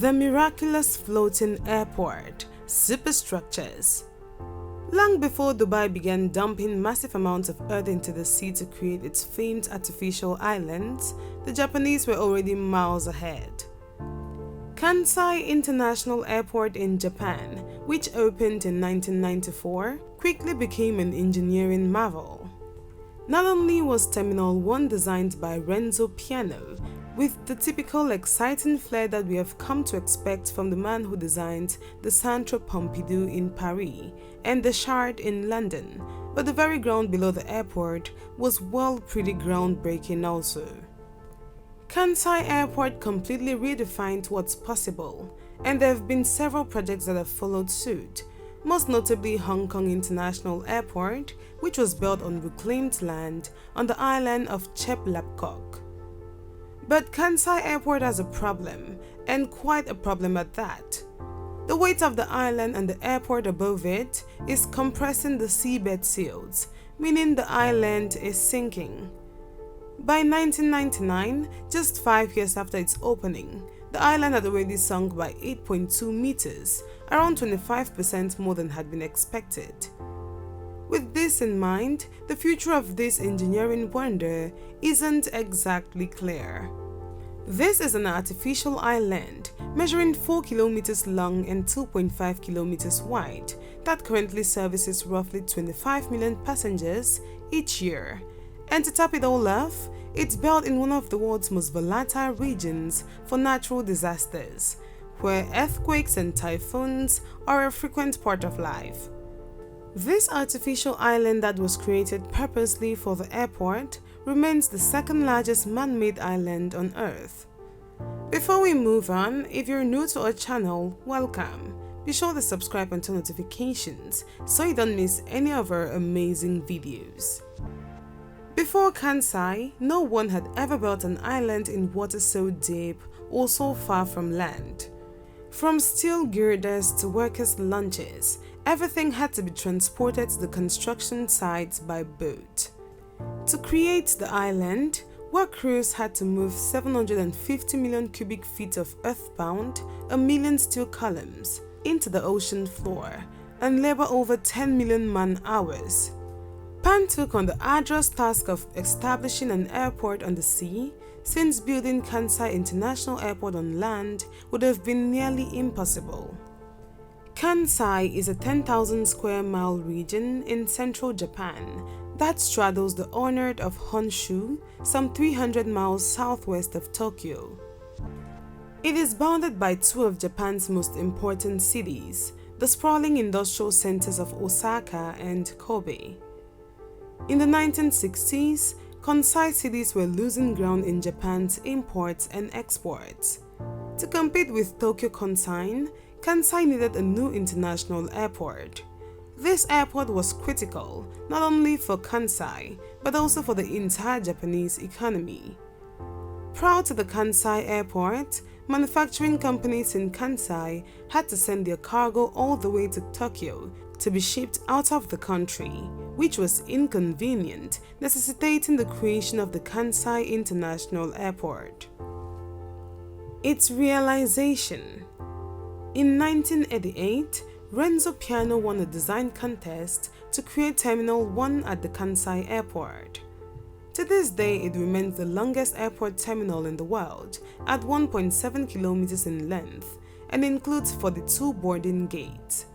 The Miraculous floating airport superstructures. Long before Dubai began dumping massive amounts of earth into the sea to create its famed artificial islands, the Japanese were already miles ahead. Kansai International Airport in Japan, which opened in 1994, quickly became an engineering marvel. Not only was Terminal 1 designed by Renzo Piano, with the typical exciting flair that we have come to expect from the man who designed the Centre Pompidou in Paris and the Shard in London, but the very ground below the airport was pretty groundbreaking also. Kansai Airport completely redefined what's possible, and there have been several projects that have followed suit, most notably Hong Kong International Airport, which was built on reclaimed land on the island of Chep Lap Kok. But Kansai Airport has a problem, and quite a problem at that. The weight of the island and the airport above it is compressing the seabed silt, meaning the island is sinking. By 1999, just 5 years after its opening, the island had already sunk by 8.2 meters, around 25% more than had been expected. With this in mind, the future of this engineering wonder isn't exactly clear. This is an artificial island measuring 4 kilometers long and 2.5 kilometers wide that currently services roughly 25 million passengers each year. And to top it all off, it's built in one of the world's most volatile regions for natural disasters, where earthquakes and typhoons are a frequent part of life. This artificial island that was created purposely for the airport remains the second largest man-made island on Earth. Before we move on, if you're new to our channel, welcome. Be sure to subscribe and turn notifications so you don't miss any of our amazing videos. Before Kansai, no one had ever built an island in water so deep or so far from land. From steel girders to workers' lunches, everything had to be transported to the construction sites by boat. To create the island, work crews had to move 750 million cubic feet of earthbound, a million steel columns, into the ocean floor and labor over 10 million man-hours. Pan took on the arduous task of establishing an airport on the sea, since building Kansai International Airport on land would have been nearly impossible. Kansai is a 10,000 square mile region in central Japan that straddles the honor of Honshu, some 300 miles southwest of Tokyo. It is bounded by two of Japan's most important cities, the sprawling industrial centers of Osaka and Kobe. In the 1960s, Kansai cities were losing ground in Japan's imports and exports. To compete with Tokyo Kansai needed a new international airport. This airport was critical not only for Kansai but also for the entire Japanese economy. Prior to the Kansai airport, manufacturing companies in Kansai had to send their cargo all the way to Tokyo to be shipped out of the country, which was inconvenient, necessitating the creation of the Kansai International Airport. Its realization. In 1988, Renzo Piano won a design contest to create Terminal 1 at the Kansai Airport. To this day, it remains the longest airport terminal in the world at 1.7 kilometers in length and includes 42 boarding gates.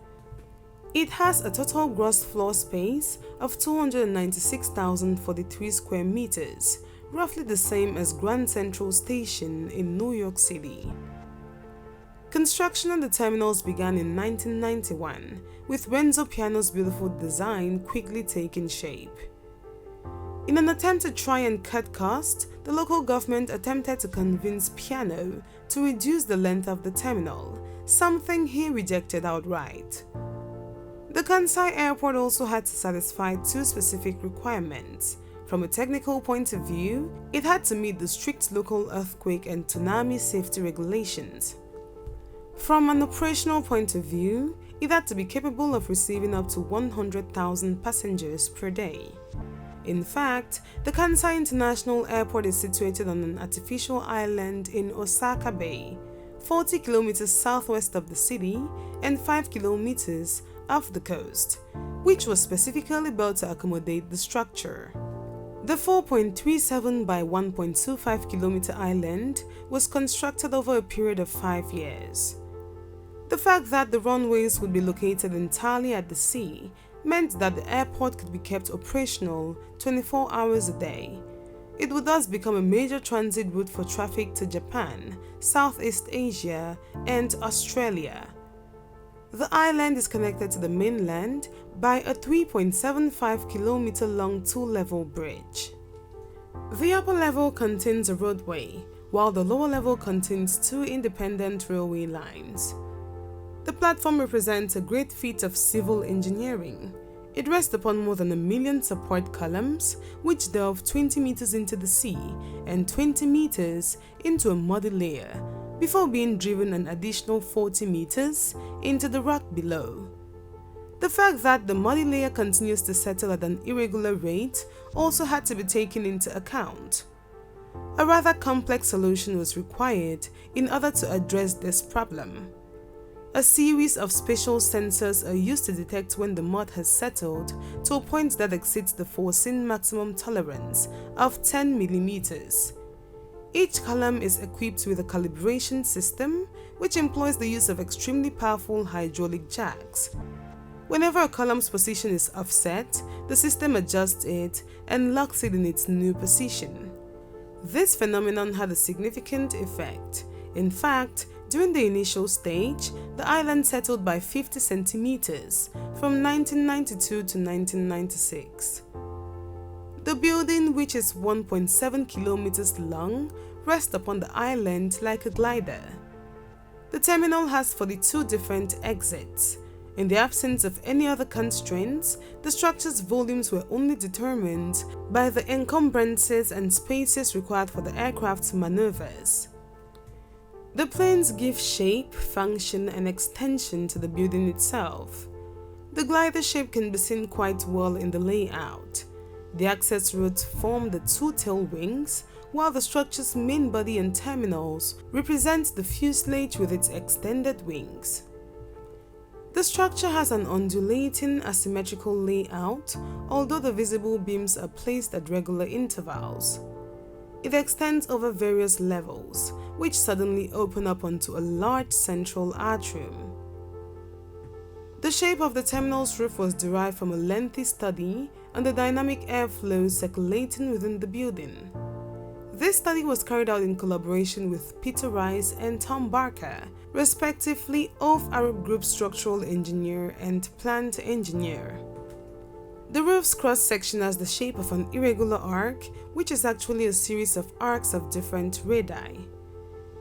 It has a total gross floor space of 296,043 square meters, roughly the same as Grand Central Station in New York City. Construction on the terminals began in 1991, with Renzo Piano's beautiful design quickly taking shape. In an attempt to try and cut costs, the local government attempted to convince Piano to reduce the length of the terminal, something he rejected outright. The Kansai airport also had to satisfy two specific requirements. From a technical point of view, it had to meet the strict local earthquake and tsunami safety regulations. From an operational point of view, it had to be capable of receiving up to 100,000 passengers per day. In fact, the Kansai International Airport is situated on an artificial island in Osaka Bay, 40 kilometers southwest of the city and 5 kilometers off the coast, which was specifically built to accommodate the structure. The 4.37 by 1.25 kilometer island was constructed over a period of 5 years. The fact that the runways would be located entirely at the sea meant that the airport could be kept operational 24 hours a day. It would thus become a major transit route for traffic to Japan, Southeast Asia, and Australia. The island is connected to the mainland by a 3.75 kilometer long two-level bridge. The upper level contains a roadway, while the lower level contains 2 independent railway lines. The platform represents a great feat of civil engineering. It rests upon more than 1 million support columns, which delve 20 meters into the sea and 20 meters into a muddy layer, before being driven an additional 40 meters into the rock below. The fact that the muddy layer continues to settle at an irregular rate also had to be taken into account. A rather complex solution was required in order to address this problem. A series of spatial sensors are used to detect when the mud has settled to a point that exceeds the foreseen maximum tolerance of 10 millimeters. Each column is equipped with a calibration system, which employs the use of extremely powerful hydraulic jacks. Whenever a column's position is offset, the system adjusts it and locks it in its new position. This phenomenon had a significant effect. In fact, during the initial stage, the island settled by 50 centimeters from 1992 to 1996. The building, which is 1.7 kilometers long, rests upon the island like a glider. The terminal has 42 different exits. In the absence of any other constraints, the structure's volumes were only determined by the encumbrances and spaces required for the aircraft's maneuvers. The planes give shape, function, and extension to the building itself. The glider shape can be seen quite well in the layout. The access routes form the 2 tail wings, while the structure's main body and terminals represent the fuselage with its extended wings. The structure has an undulating, asymmetrical layout, although the visible beams are placed at regular intervals. It extends over various levels, which suddenly open up onto a large central atrium. The shape of the terminal's roof was derived from a lengthy study on the dynamic airflow circulating within the building. This study was carried out in collaboration with Peter Rice and Tom Barker, respectively of Arab Group structural engineer and plant engineer. The roof's cross-section has the shape of an irregular arc, which is actually a series of arcs of different radii.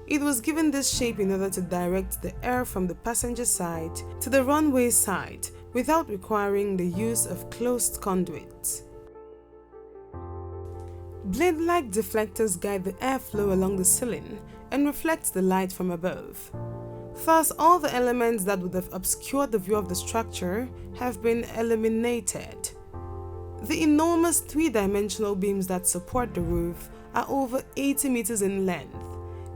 It was given this shape in order to direct the air from the passenger side to the runway side without requiring the use of closed conduits. Blade-like deflectors guide the airflow along the ceiling and reflect the light from above. Thus, all the elements that would have obscured the view of the structure have been eliminated. The enormous 3-dimensional beams that support the roof are over 80 meters in length.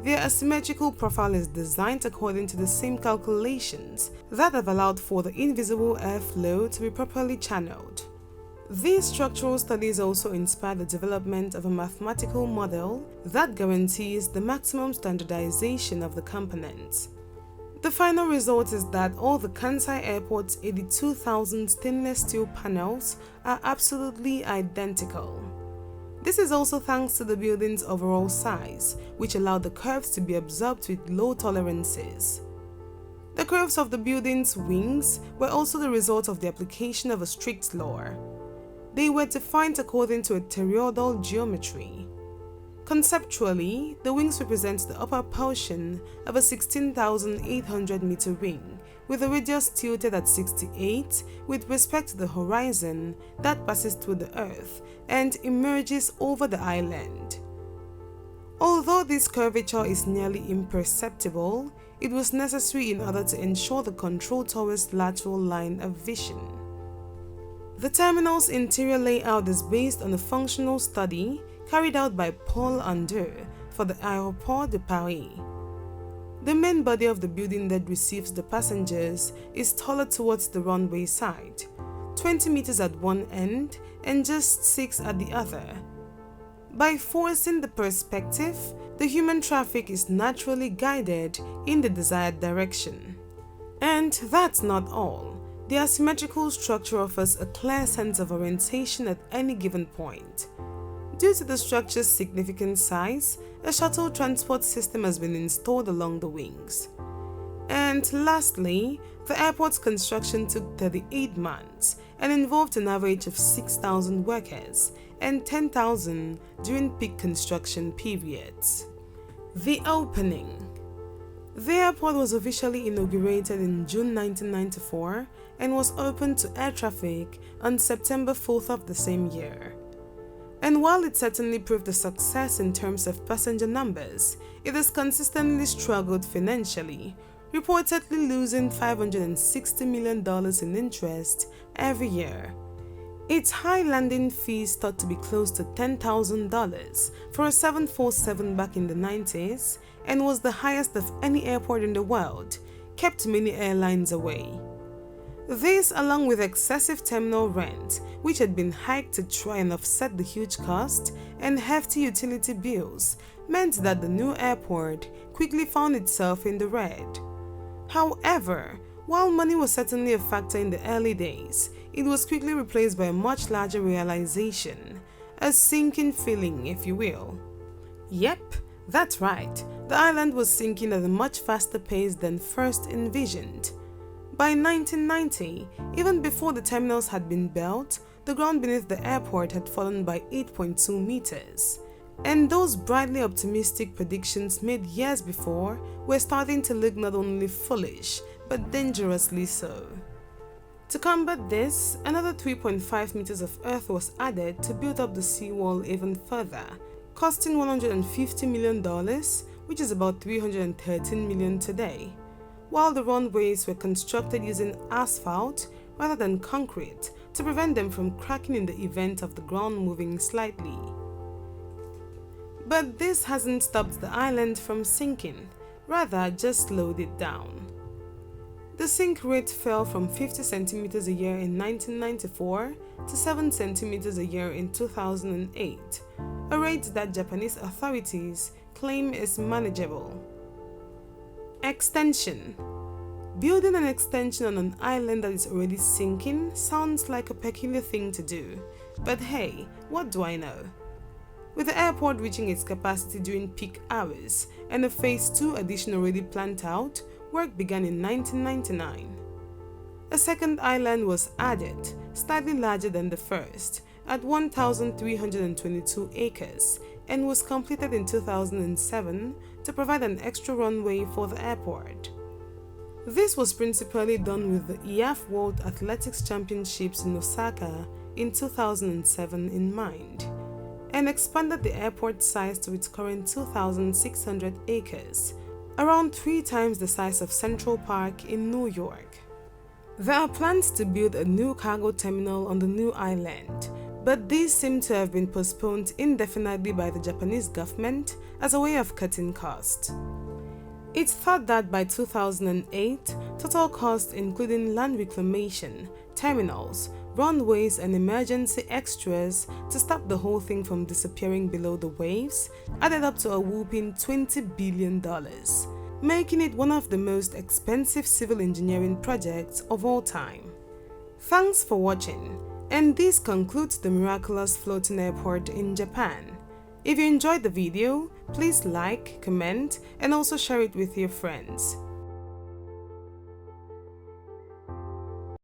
Their asymmetrical profile is designed according to the same calculations that have allowed for the invisible airflow to be properly channeled. These structural studies also inspired the development of a mathematical model that guarantees the maximum standardization of the components. The final result is that all the Kansai Airport's 82,000 stainless steel panels are absolutely identical. This is also thanks to the building's overall size, which allowed the curves to be absorbed with low tolerances. The curves of the building's wings were also the result of the application of a strict law. They were defined according to a toroidal geometry. Conceptually, the wings represent the upper portion of a 16,800 meter wing, with a radius tilted at 68 with respect to the horizon that passes through the Earth and emerges over the island. Although this curvature is nearly imperceptible, it was necessary in order to ensure the control tower's lateral line of vision. The terminal's interior layout is based on a functional study carried out by Paul Andeu for the Aéroport de Paris. The main body of the building that receives the passengers is taller towards the runway side, 20 meters at one end and just 6 at the other. By forcing the perspective, the human traffic is naturally guided in the desired direction. And that's not all. The asymmetrical structure offers a clear sense of orientation at any given point. Due to the structure's significant size, a shuttle transport system has been installed along the wings. And lastly, the airport's construction took 38 months and involved an average of 6,000 workers and 10,000 during peak construction periods. The opening. The airport was officially inaugurated in June 1994 and was opened to air traffic on September 4th of the same year. And while it certainly proved a success in terms of passenger numbers, it has consistently struggled financially, reportedly losing $560 million in interest every year. Its high landing fees, thought to be close to $10,000 for a 747 back in the 90s, and was the highest of any airport in the world, kept many airlines away. This, along with excessive terminal rent, which had been hiked to try and offset the huge cost, and hefty utility bills, meant that the new airport quickly found itself in the red. However, while money was certainly a factor in the early days, it was quickly replaced by a much larger realization, a sinking feeling, if you will. Yep, that's right, the island was sinking at a much faster pace than first envisioned. By 1990, even before the terminals had been built, the ground beneath the airport had fallen by 8.2 meters. And those brightly optimistic predictions made years before were starting to look not only foolish, but dangerously so. To combat this, another 3.5 meters of earth was added to build up the seawall even further, costing $150 million, which is about $313 million today. While the runways were constructed using asphalt rather than concrete to prevent them from cracking in the event of the ground moving slightly. But this hasn't stopped the island from sinking, rather just slowed it down. The sink rate fell from 50 centimeters a year in 1994 to 7 centimeters a year in 2008, a rate that Japanese authorities claim is manageable. Extension. Building an extension on an island that is already sinking sounds like a peculiar thing to do, but hey, what do I know? With the airport reaching its capacity during peak hours and a Phase 2 addition already planned out, work began in 1999. A second island was added, slightly larger than the first, at 1,322 acres, and was completed in 2007 to provide an extra runway for the airport. This was principally done with the IAAF World Athletics Championships in Osaka in 2007 in mind, and expanded the airport size to its current 2,600 acres, around 3 times the size of Central Park in New York. There are plans to build a new cargo terminal on the new island, but these seem to have been postponed indefinitely by the Japanese government as a way of cutting costs. It's thought that by 2008, total costs including land reclamation, terminals, runways and emergency extras to stop the whole thing from disappearing below the waves added up to a whopping $20 billion, making it one of the most expensive civil engineering projects of all time. Thanks for watching, and this concludes the Miraculous floating airport in Japan. If you enjoyed the video, please like, comment, and also share it with your friends.